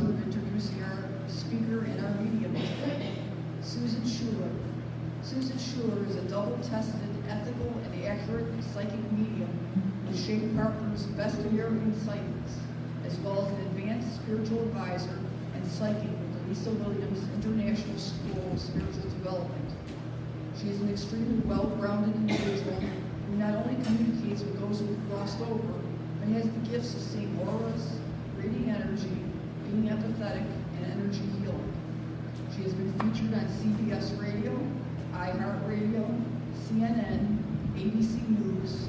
Introducing our speaker and our medium today, Susan Schueler. Susan Schueler is a double-tested, ethical, and accurate psychic medium with Shane Parker's Best American Psychics, as well as an advanced spiritual advisor and psychic with the Lisa Williams International School of Spiritual Development. She is an extremely well-grounded individual who not only communicates with those who have crossed over, but has the gifts of seeing auras, reading energy, being empathetic, and energy healing. She has been featured on CBS Radio, iHeartRadio, CNN, ABC News,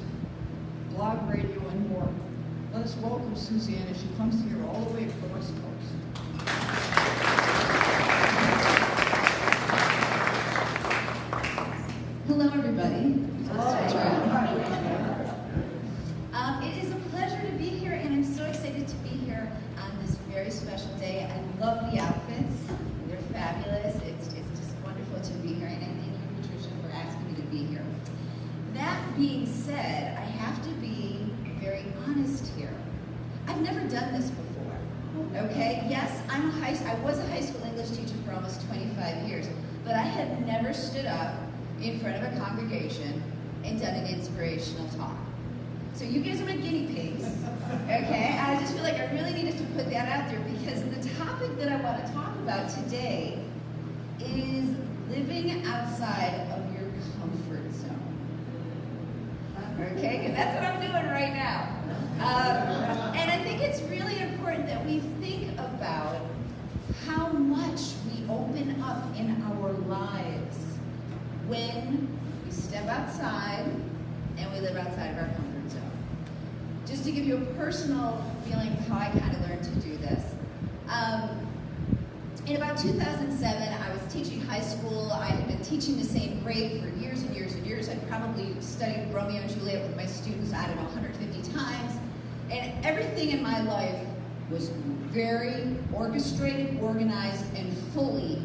Blog Radio, and more. Let us welcome Suzanne as she comes here all the way from the West Coast. Hello, everybody. Hello. It is a pleasure to be here, and I'm so excited to be here on this very special day. I love the outfits. They're fabulous. It's just wonderful to be here, and I thank you, Patricia, for asking me to be here. That being said, I have to be very honest here. I've never done this before, okay? Yes, I was a high school English teacher for almost 25 years, but I had never stood up in front of a congregation and done an inspirational talk. So you guys are my guinea pigs, okay? I just feel like I really needed to put that out there because the topic that I want to talk about today is living outside of your comfort zone. Okay, because that's what I'm doing right now. And I think it's really important that we think about how much we open up in our lives when we step outside and we live outside of our comfort zone. Just to give you a personal feeling of how I kind of learned to do this. In about 2007, I was teaching high school. I had been teaching the same grade for years and years and years. I probably studied Romeo and Juliet with my students, I don't know, 150 times. And everything in my life was very orchestrated, organized, and fully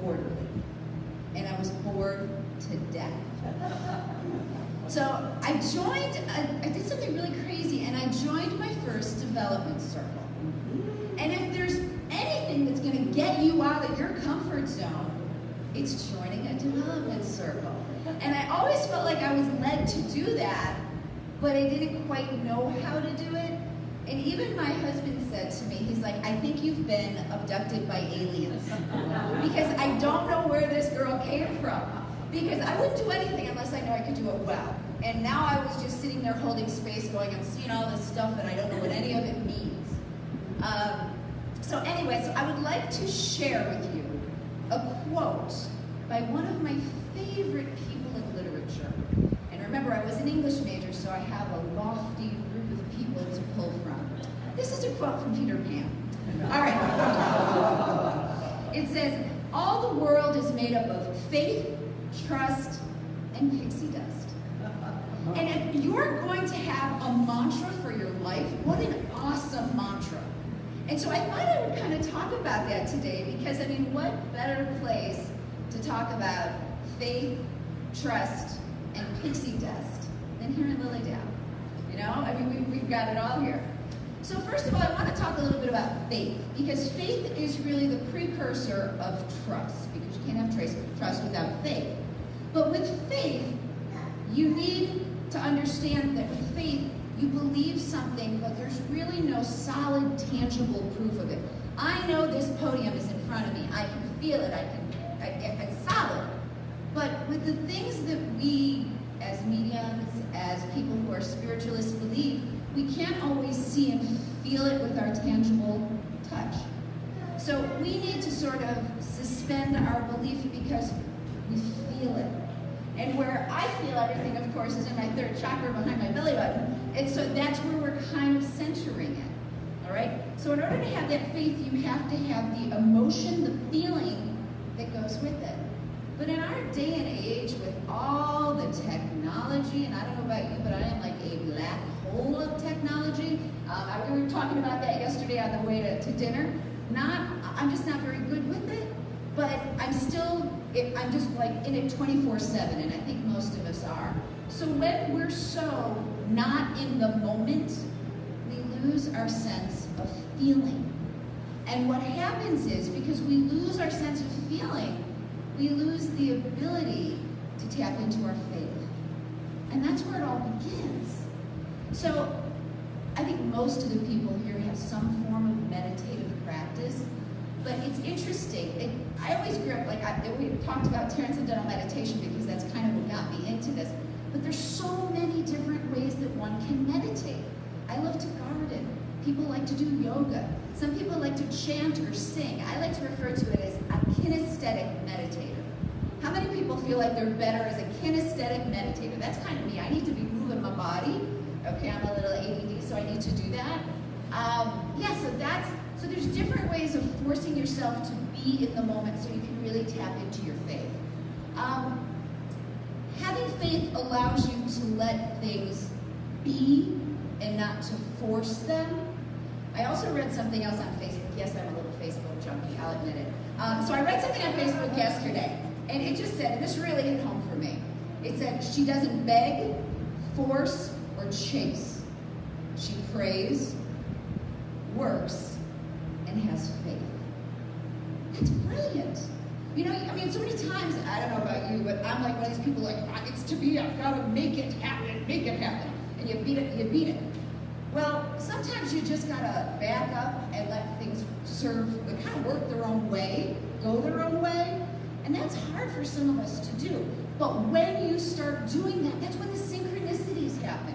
orderly. And I was bored to death. So I did something really crazy, and I joined my first development circle. And if there's anything that's going to get you out of your comfort zone, it's joining a development circle. And I always felt like I was led to do that, but I didn't quite know how to do it. And even my husband said to me, he's like, I think you've been abducted by aliens. Because I don't know where this girl came from. Because I wouldn't do anything unless I know I could do it well. And now I was just sitting there holding space going, I'm seeing all this stuff and I don't know what any of it means. So I would like to share with you a quote by one of my favorite people in literature. And remember, I was an English major, so I have a lofty group of people to pull from. This is a quote from Peter Pan. All right. It says, all the world is made up of faith, trust, and pixie dust. And if you're going to have a mantra for your life, what an awesome mantra. And so I thought I would kind of talk about that today because, I mean, what better place to talk about faith, trust, and pixie dust than here in Lilydale? You know, I mean, we've got it all here. So first of all, I want to talk a little bit about faith, because faith is really the precursor of trust, because you can't have trust without faith. But with faith, you need to understand that with faith, you believe something, but there's really no solid, tangible proof of it. I know this podium is in front of me. I can feel it. It's solid. But with the things that we, as mediums, as people who are spiritualists, believe, we can't always see and feel it with our tangible touch. So we need to sort of suspend our belief because we feel it. And where I feel everything, of course, is in my third chakra behind my belly button. And so that's where we're kind of centering it, all right? So in order to have that faith, you have to have the emotion, the feeling that goes with it. But in our day and age, with all the technology, and I don't know about you, but I am like a black hole of technology. We were talking about that yesterday on the way to dinner. I'm just not very good with it, but I'm just like in it 24/7, and I think most of us are. So when we're so not in the moment, we lose our sense of feeling. And what happens is, because we lose our sense of feeling, we lose the ability to tap into our faith. And that's where it all begins. So, I think most of the people here have some form of meditative practice, but it's interesting. I always grew up, we talked about transcendental meditation because that's kind of what got me into this, but there's so many different ways that one can meditate. I love to garden. People like to do yoga. Some people like to chant or sing. I like to refer to it as a kinesthetic meditator. How many people feel like they're better as a kinesthetic meditator? That's kind of me. I need to be moving my body. Okay, I'm a little ADD, so I need to do that. So there's different ways of forcing yourself to be in the moment so you can really tap into your faith. Having faith allows you to let things be and not to force them. I also read something else on Facebook. Yes, I'm a little Facebook junkie, I'll admit it. So I read something on Facebook yesterday, and it just said, and this really hit home for me, it said, she doesn't beg, force, or chase. She prays, works, and has faith. That's brilliant. You know, I mean, so many times, I don't know about you, but I'm like one of these people like, it's to be, I've got to make it happen, and you beat it. Well, sometimes you just got to back up and let things kind of work their own way, go their own way, and that's hard for some of us to do. But when you start doing that, that's when the synchronicities happen.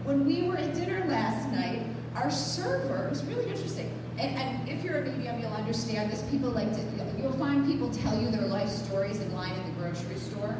When we were at dinner last night, our server, it was really interesting, and if you're a medium, you'll understand this. You'll find people tell you their life stories in line at the grocery store,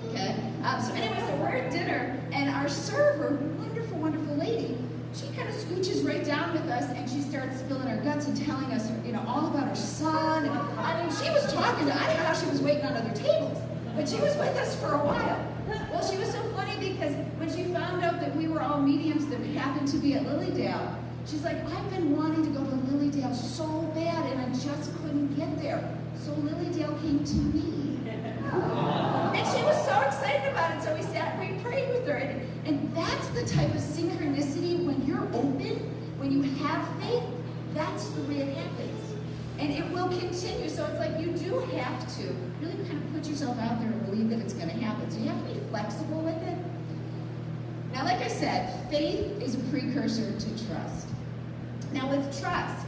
okay? So we're at dinner, and our server, wonderful, wonderful lady, she kind of scooches right down with us, and she starts spilling her guts and telling us, all about her son. I mean, she was talking to, I don't know how she was waiting on other tables, but she was with us for a while. Well, she was so funny because when she found out that we were all mediums that happened to be at Lilydale, she's like, I've been wanting to go to Lilydale so bad, and I just couldn't get there. So Lilydale came to me. And she was so excited about it, so we sat and we prayed with her. And that's the type of synchronicity when you're open, when you have faith, that's the way it happens. And it will continue. So it's like you do have to really kind of put yourself out there and believe that it's going to happen. So you have to be flexible with it. Now, like I said, faith is a precursor to trust. Now, with trust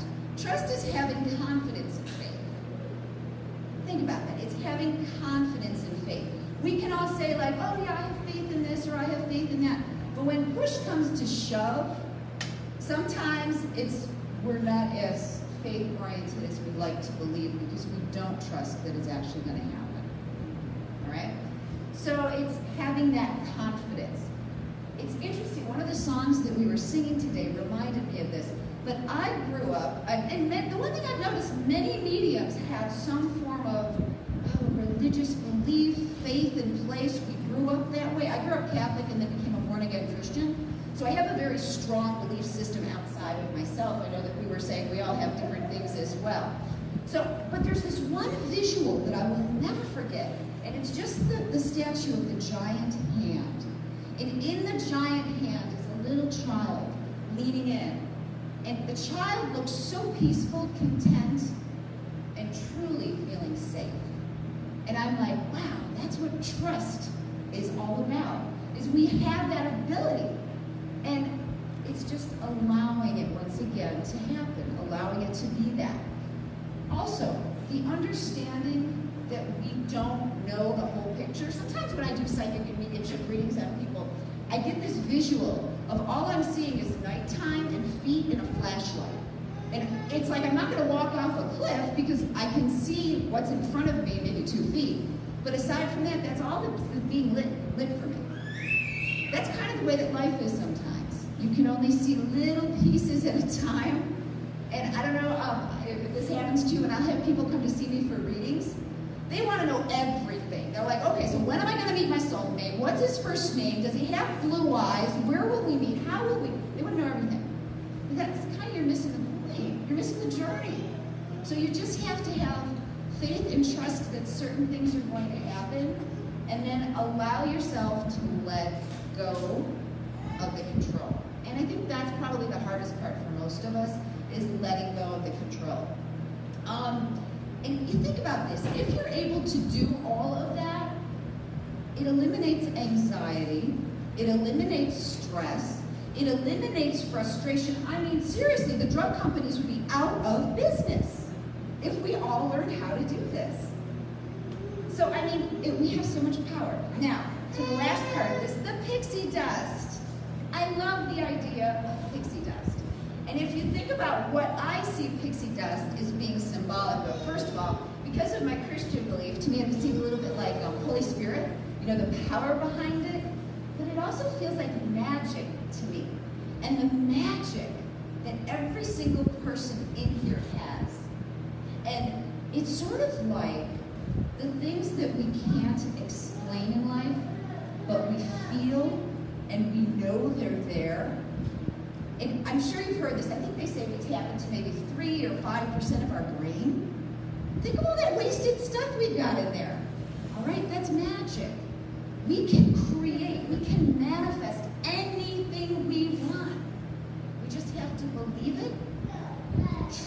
is having confidence in faith. Think about that. It's having confidence in faith. We can all say like, oh yeah, I have faith in this or I have faith in that. But when push comes to shove, sometimes we're not as faith-oriented as we'd like to believe because we don't trust that it's actually going to happen. All right? So it's having that confidence. It's interesting. One of the songs that we were singing today reminded me of this. But I grew up, and the one thing I've noticed, many mediums have some form of religious belief, faith in place. We grew up that way. I grew up Catholic and then became a born-again Christian. So I have a very strong belief system outside of myself. I know that we were saying we all have different things as well. But there's this one visual that I will never forget, and it's just the statue of the giant hand. And in the giant hand is a little child leaning in. And the child looks so peaceful, content, and truly feeling safe. And I'm like, wow, that's what trust is all about, is we have that ability. And it's just allowing it once again to happen, allowing it to be that. Also, the understanding that we don't know the whole picture. Sometimes when I do psychic and mediumship readings on people, I get this visual of all I'm seeing is nighttime and feet and a flashlight. And it's like I'm not going to walk off a cliff because I can see what's in front of me, maybe 2 feet. But aside from that, that's all that's being lit for me. That's kind of the way that life is sometimes. You can only see little pieces at a time. And I don't know if this happens to you, and I'll have people come to see me for readings. They want to know everything. They're like, okay, so when am I going to meet my soulmate? What's his first name? Does he have blue eyes? Where will we meet? How will we? They want to know everything. But that's kind of, you're missing the point. You're missing the journey. So you just have to have faith and trust that certain things are going to happen, and then allow yourself to let go of the control. And I think that's probably the hardest part for most of us, is letting go of the control. And you think about this, if you're able to do all of that, it eliminates anxiety, it eliminates stress, it eliminates frustration. I mean, seriously, the drug companies would be out of business if we all learned how to do this. So, I mean, we have so much power. Now, to the last part of this, the pixie dust. I love the idea of pixie dust. And if you think about what I see pixie dust as being symbolic of, first of all, because of my Christian belief, to me it seems a little bit like Holy Spirit, you know, the power behind it, but it also feels like magic to me. And the magic that every single person in here has. And it's sort of like the things that we can't explain in life, but we feel and we know they're there. And I'm sure you've heard this. I think they say we tap into maybe 3 or 5% of our brain. Think of all that wasted stuff we've got in there. All right, that's magic. We can create, we can manifest anything we want. We just have to believe it,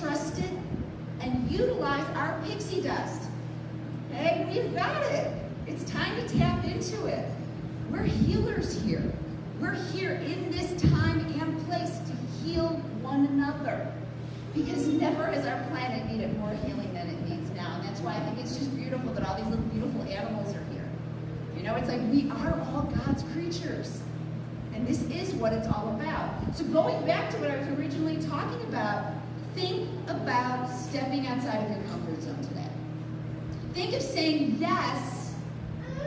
trust it, and utilize our pixie dust. Okay, we've got it. It's time to tap into it. We're healers here. We're here in this time and place to heal one another. Because never has our planet needed more healing than it needs now. And that's why I think it's just beautiful that all these little beautiful animals are here. You know, it's like we are all God's creatures. And this is what it's all about. So going back to what I was originally talking about, think about stepping outside of your comfort zone today. Think of saying yes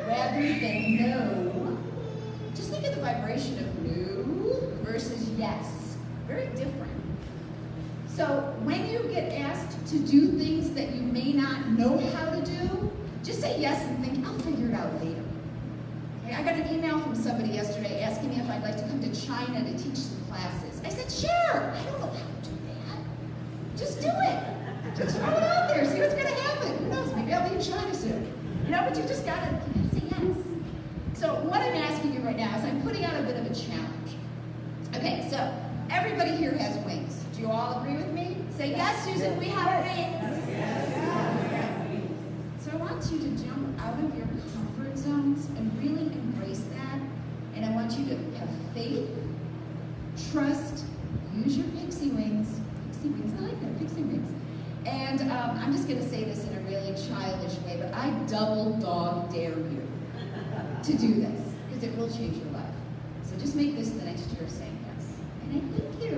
rather than no. Just think of the vibration of no versus yes. Very different. So when you get asked to do things that you may not know how to do, just say yes and think, I'll figure it out later. Okay, I got an email from somebody yesterday asking me if I'd like to come to China to teach some classes. I said, sure. I don't know how to do that. Just do it. Just throw it out there. See what's going to happen. Who knows? Maybe I'll be in China soon. You know, but you just got to say yes. So what I'm asking you right now is I'm putting out a bit of a challenge. Okay, so everybody here has wings. Do you all agree with me? Say yes, Susan, we have wings. Yes. So I want you to jump out of your comfort zones and really embrace that. And I want you to have faith, trust, use your pixie wings. Pixie wings, I like that, pixie wings. And I'm just going to say this in a really childish way, but I double dog dare you to do this, because it will change your life. So just make this the next year saying yes. And I thank you.